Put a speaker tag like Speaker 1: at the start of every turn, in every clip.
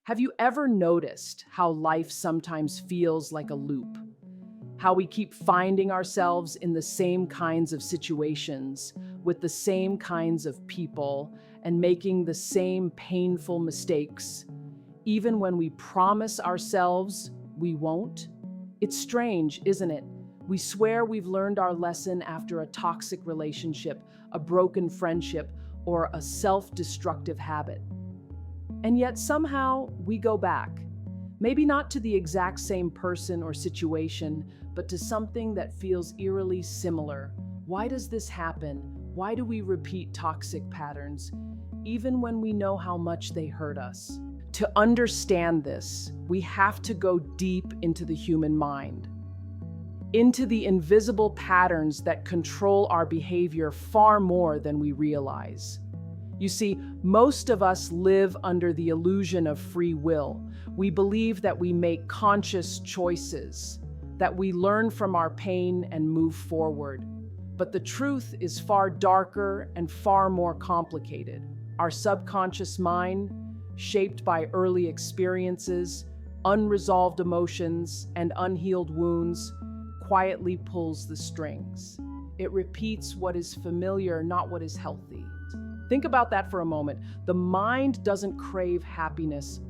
Speaker 1: Have you ever noticed how life sometimes feels like a loop? How we keep finding ourselves in the same kinds of situations, with the same kinds of people, and making the same painful mistakes, even when we promise ourselves we won't? It's strange, isn't it? We swear we've learned our lesson after a toxic relationship, a broken friendship, or a self-destructive habit. And yet somehow we go back. Maybe not to the exact same person or situation, but to something that feels eerily similar. Why does this happen? Why do we repeat toxic patterns, even when we know how much they hurt us? To understand this, we have to go deep into the human mind, into the invisible patterns that control our behavior far more than we realize. You see, most of us live under the illusion of free will. We believe that we make conscious choices, that we learn from our pain and move forward. But the truth is far darker and far more complicated. Our subconscious mind, shaped by early experiences, unresolved emotions, and unhealed wounds, quietly pulls the strings. It repeats what is familiar, not what is healthy. Think about that for a moment. The mind doesn't crave happiness,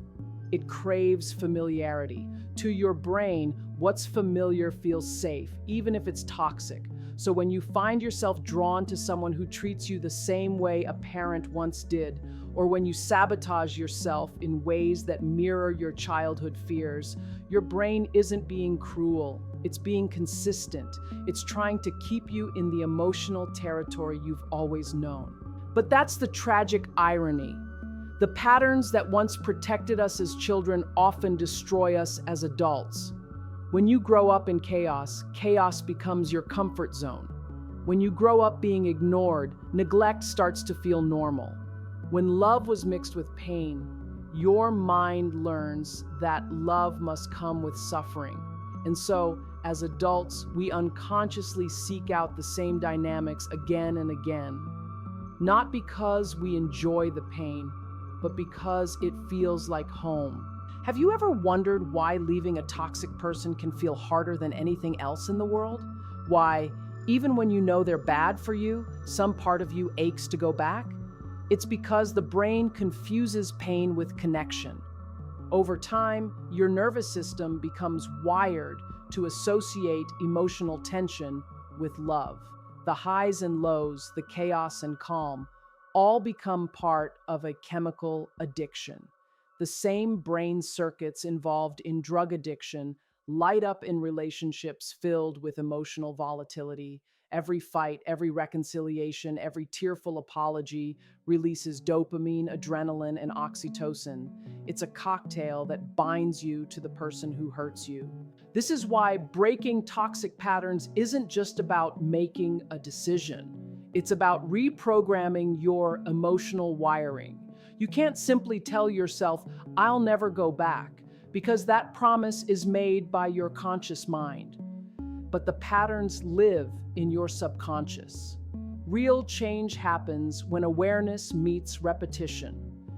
Speaker 1: it craves familiarity. To your brain, what's familiar feels safe, even if it's toxic. So when you find yourself drawn to someone who treats you the same way a parent once did, or when you sabotage yourself in ways that mirror your childhood fears, your brain isn't being cruel, it's being consistent. It's trying to keep you in the emotional territory you've always known. But that's the tragic irony. The patterns that once protected us as children often destroy us as adults. When you grow up in chaos, chaos becomes your comfort zone. When you grow up being ignored, neglect starts to feel normal. When love was mixed with pain, your mind learns that love must come with suffering. And so, as adults, we unconsciously seek out the same dynamics again and again. Not because we enjoy the pain, but because it feels like home. Have you ever wondered why leaving a toxic person can feel harder than anything else in the world? Why, even when you know they're bad for you, some part of you aches to go back? It's because the brain confuses pain with connection. Over time, your nervous system becomes wired to associate emotional tension with love. The highs and lows, the chaos and calm, all become part of a chemical addiction. The same brain circuits involved in drug addiction light up in relationships filled with emotional volatility. Every fight, every reconciliation, every tearful apology releases dopamine, adrenaline, and oxytocin. It's a cocktail that binds you to the person who hurts you. This is why breaking toxic patterns isn't just about making a decision. It's about reprogramming your emotional wiring. You can't simply tell yourself, "I'll never go back," because that promise is made by your conscious mind. But the patterns live in your subconscious. Real change happens when awareness meets repetition.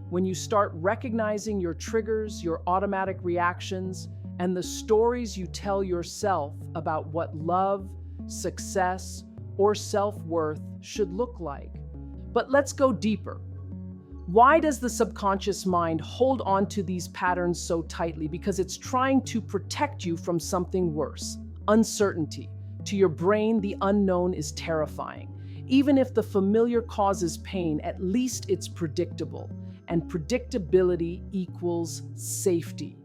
Speaker 1: When you start recognizing your triggers, your automatic reactions, and the stories you tell yourself about what love, success, or self-worth should look like. But let's go deeper. Why does the subconscious mind hold on to these patterns so tightly? Because it's trying to protect you from something worse, uncertainty. To your brain, the unknown is terrifying. Even if the familiar causes pain, at least it's predictable. And predictability equals safety.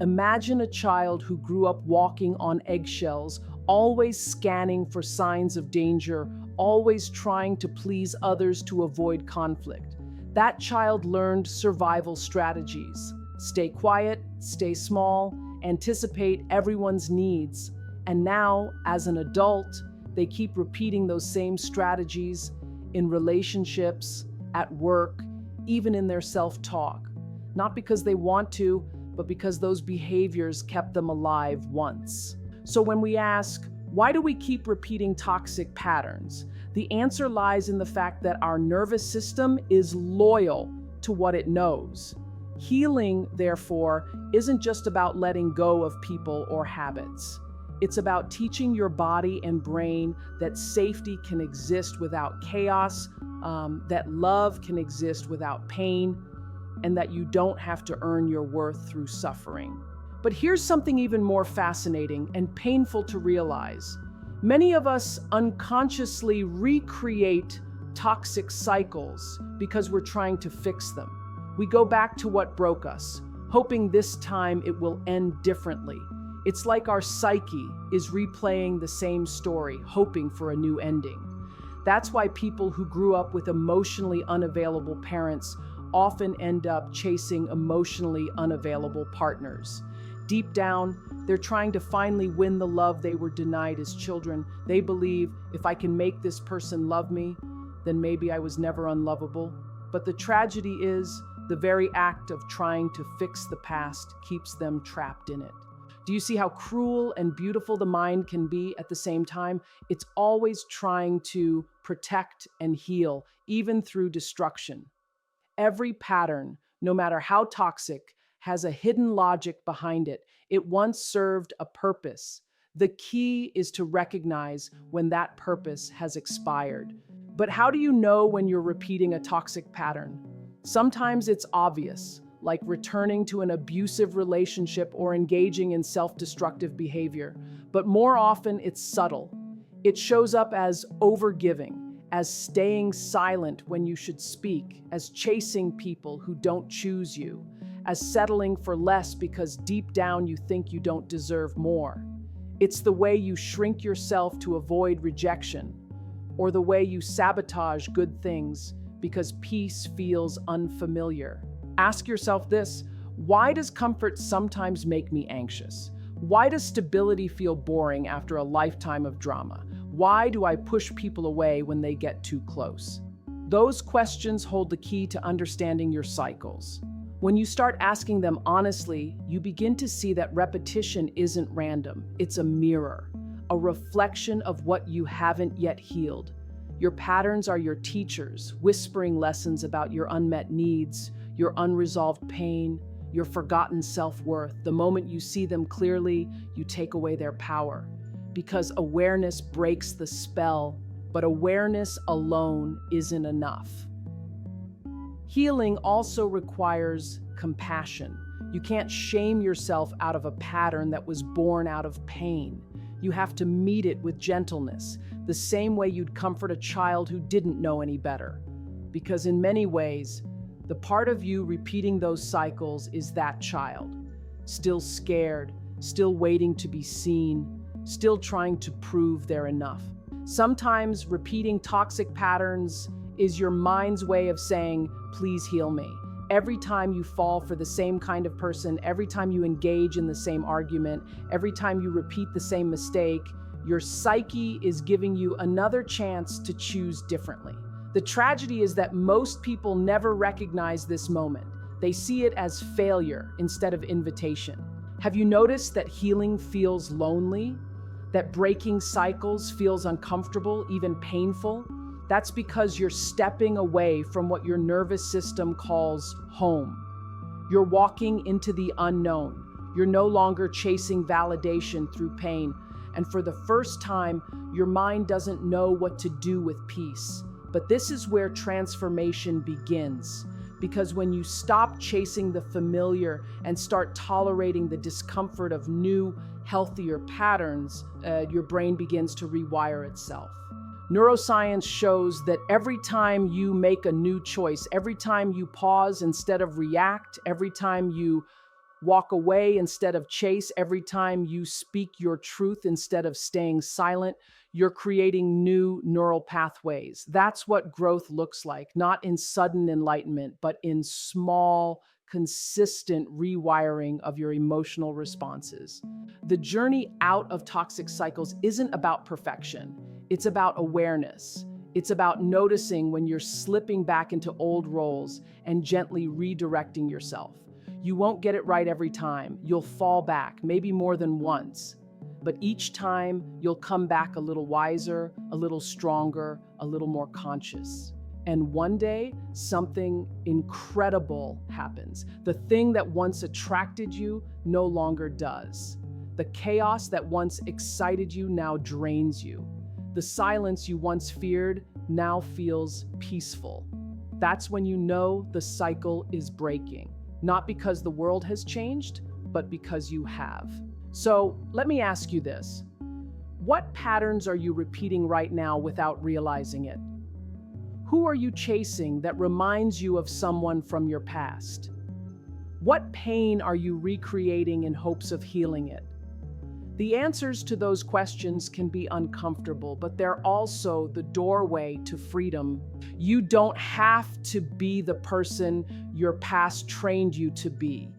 Speaker 1: Imagine a child who grew up walking on eggshells, always scanning for signs of danger, always trying to please others to avoid conflict. That child learned survival strategies. Stay quiet, stay small, anticipate everyone's needs. And now, as an adult, they keep repeating those same strategies in relationships, at work, even in their self-talk. Not because they want to, but because those behaviors kept them alive once. So when we ask, why do we keep repeating toxic patterns? The answer lies in the fact that our nervous system is loyal to what it knows. Healing, therefore, isn't just about letting go of people or habits. It's about teaching your body and brain that safety can exist without chaos, that love can exist without pain, and that you don't have to earn your worth through suffering. But here's something even more fascinating and painful to realize. Many of us unconsciously recreate toxic cycles because we're trying to fix them. We go back to what broke us, hoping this time it will end differently. It's like our psyche is replaying the same story, hoping for a new ending. That's why people who grew up with emotionally unavailable parents often end up chasing emotionally unavailable partners. Deep down, they're trying to finally win the love they were denied as children. They believe, if I can make this person love me, then maybe I was never unlovable. But the tragedy is, the very act of trying to fix the past keeps them trapped in it. Do you see how cruel and beautiful the mind can be at the same time? It's always trying to protect and heal, even through destruction. Every pattern, no matter how toxic, has a hidden logic behind it. It once served a purpose. The key is to recognize when that purpose has expired. But how do you know when you're repeating a toxic pattern? Sometimes it's obvious, like returning to an abusive relationship or engaging in self-destructive behavior. But more often, it's subtle. It shows up as overgiving, as staying silent when you should speak, as chasing people who don't choose you, as settling for less because deep down you think you don't deserve more. It's the way you shrink yourself to avoid rejection, or the way you sabotage good things because peace feels unfamiliar. Ask yourself this: why does comfort sometimes make me anxious? Why does stability feel boring after a lifetime of drama? Why do I push people away when they get too close? Those questions hold the key to understanding your cycles. When you start asking them honestly, you begin to see that repetition isn't random. It's a mirror, a reflection of what you haven't yet healed. Your patterns are your teachers, whispering lessons about your unmet needs, your unresolved pain, your forgotten self-worth. The moment you see them clearly, you take away their power. Because awareness breaks the spell, but awareness alone isn't enough. Healing also requires compassion. You can't shame yourself out of a pattern that was born out of pain. You have to meet it with gentleness, the same way you'd comfort a child who didn't know any better. Because in many ways, the part of you repeating those cycles is that child, still scared, still waiting to be seen, still trying to prove they're enough. Sometimes repeating toxic patterns is your mind's way of saying, please heal me. Every time you fall for the same kind of person, every time you engage in the same argument, every time you repeat the same mistake, your psyche is giving you another chance to choose differently. The tragedy is that most people never recognize this moment. They see it as failure instead of invitation. Have you noticed that healing feels lonely? That breaking cycles feels uncomfortable, even painful? That's because you're stepping away from what your nervous system calls home. You're walking into the unknown. You're no longer chasing validation through pain. And for the first time, your mind doesn't know what to do with peace. But this is where transformation begins. Because when you stop chasing the familiar and start tolerating the discomfort of new, healthier patterns, your brain begins to rewire itself. Neuroscience shows that every time you make a new choice, every time you pause instead of react, every time you walk away instead of chase, every time you speak your truth instead of staying silent, you're creating new neural pathways. That's what growth looks like, not in sudden enlightenment, but in small, consistent rewiring of your emotional responses. The journey out of toxic cycles isn't about perfection. It's about awareness. It's about noticing when you're slipping back into old roles and gently redirecting yourself. You won't get it right every time. You'll fall back, maybe more than once. But each time, you'll come back a little wiser, a little stronger, a little more conscious. And one day, something incredible happens. The thing that once attracted you no longer does. The chaos that once excited you now drains you. The silence you once feared now feels peaceful. That's when you know the cycle is breaking. Not because the world has changed, but because you have. So let me ask you this. What patterns are you repeating right now without realizing it? Who are you chasing that reminds you of someone from your past? What pain are you recreating in hopes of healing it? The answers to those questions can be uncomfortable, but they're also the doorway to freedom. You don't have to be the person your past trained you to be.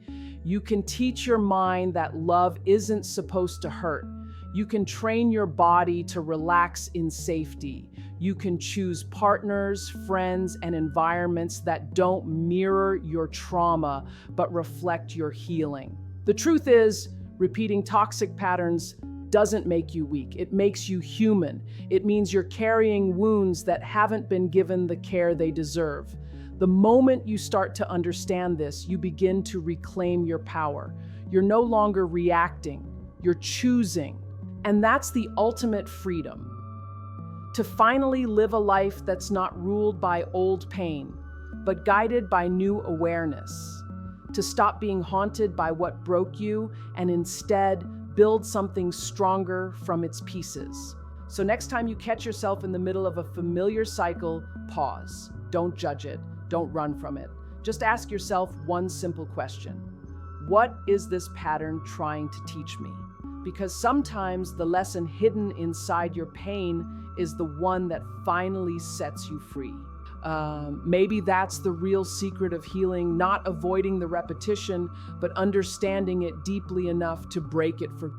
Speaker 1: You can teach your mind that love isn't supposed to hurt. You can train your body to relax in safety. You can choose partners, friends, and environments that don't mirror your trauma, but reflect your healing. The truth is, repeating toxic patterns doesn't make you weak. It makes you human. It means you're carrying wounds that haven't been given the care they deserve. The moment you start to understand this, you begin to reclaim your power. You're no longer reacting, you're choosing. And that's the ultimate freedom. To finally live a life that's not ruled by old pain, but guided by new awareness. To stop being haunted by what broke you and instead build something stronger from its pieces. So next time you catch yourself in the middle of a familiar cycle, pause. Don't judge it. Don't run from it. Just ask yourself one simple question. What is this pattern trying to teach me? Because sometimes the lesson hidden inside your pain is the one that finally sets you free. Maybe that's the real secret of healing, not avoiding the repetition, but understanding it deeply enough to break it for